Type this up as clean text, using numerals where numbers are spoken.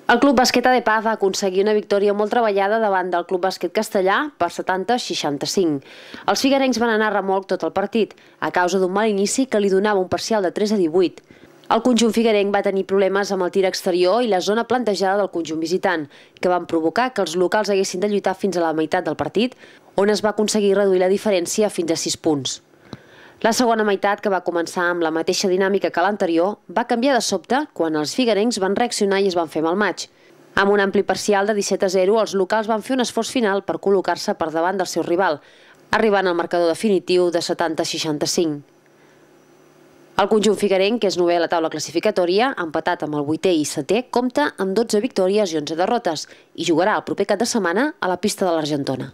El Club Bàsquet ADP va aconseguir una victòria molt treballada davant del Club Bàsquet Castellà per 70-65. Els figuerencs van anar a remolc tot el partit, a causa d'un mal inici que li donava un parcial de 3-18. El conjunt figuerenc va tenir problemes amb el tir exterior i la zona plantejada del conjunt visitant, que van provocar que els locals haguessin de lluitar fins a la meitat del partit, on es va aconseguir reduir la diferència fins a 6 punts. La segona meitat, que va començar amb la mateixa dinàmica que l'anterior, va canviar de sobte quan els figuerencs van reaccionar i es van fer mal matx. Amb un ampli parcial de 17-0, els locals van fer un esforç final per col·locar-se per davant del seu rival, arribant al marcador definitiu de 70-65. El conjunt figuerenc, que és novè a la taula classificatòria, empatat amb el 8è i 7è, compta amb 12 victòries i 11 derrotes i jugarà el proper cap de setmana a la pista de l'Argentona.